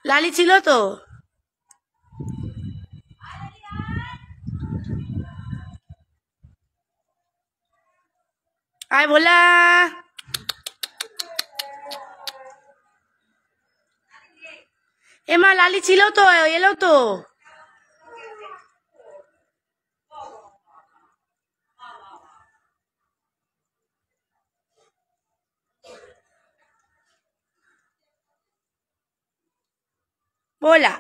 লালি ছিল তো? আয় ভোলা, এমা লালি ছিল তো, এলো তো। ভোলা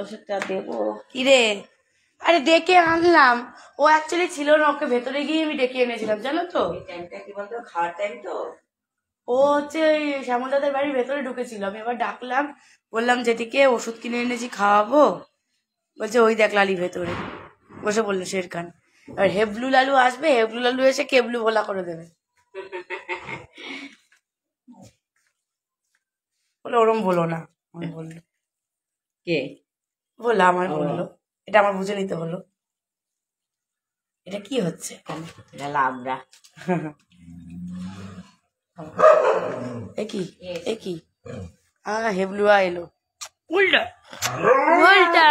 ওষুধটা দেবো কিরে? আরে ডেকে আনলাম, ও অ্যাকচুয়ালি ছিল না, ওকে ভেতরে গিয়ে আমি ডেকে এনেছিলাম জানো তো। কি বলতো, খাওয়ার টাইম তো। ও হচ্ছে ওই শ্যামল দাদের বাড়ির ভেতরে ঢুকেছিল, আমি এবার ডাকলাম, বললাম যেটিকে ওষুধ কিনে এনেছি খাওয়াবো, বলছে ওই দেখ লালি ভেতরে বসে বললো শেরখান। আর হেবলু লালু আসবে, হেবলু লালু এসে কেবলু ভোলা করে দেবে। বলে ওরম বলো না, আমি বললো কে বললো, আমার বললো, এটা আমার বুঝে নিতে হলো। এটা কি হচ্ছে লাবড়া? একই একই হেবলুয়া এলো, উল্টা উল্টা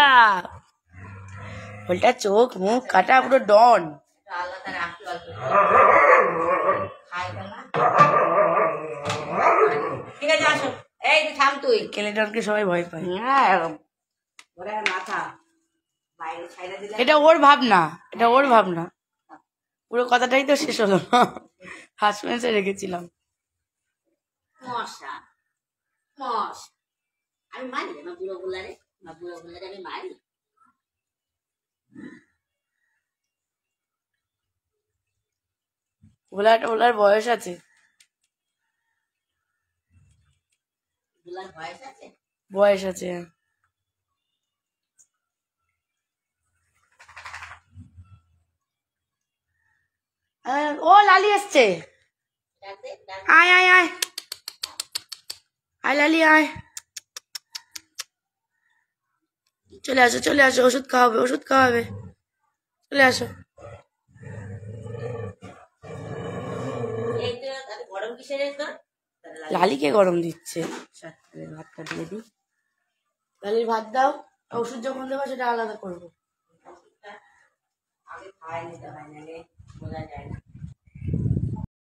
উল্টা, চোখ মুখ কাটা, পুরো ডন। ঠিক আছে আসো, এই থাম তুই। কেলেডনকে সবাই ভয় পায়। মাথা এটা ওর ভাবনা, এটা ওর ভাবনা, পুরো কথাটাই তো শেষ হলো না, সাসপেন্সে রেখেছিলাম। মশা মশা আমি মারি না বুড়ো গুলারে, বুড়ো গুলারে আমি মারি। ওলার বয়স আছে, বয়স আছে। ও লালি এসছে, আয় আয় আয় আয় লালি আয়, চলে আসো চলে আসো, ওষুধ খাওয়াবে ওষুধ খাওয়াবে, চলে আসো। লালিকে গরম দিচ্ছে, ভাতটা দিয়ে দিই, লালির ভাত দাও, ওষুধ যখন দেবো সেটা আলাদা করবো। আগে খাই নিতে হয় না, বোঝা যায় না।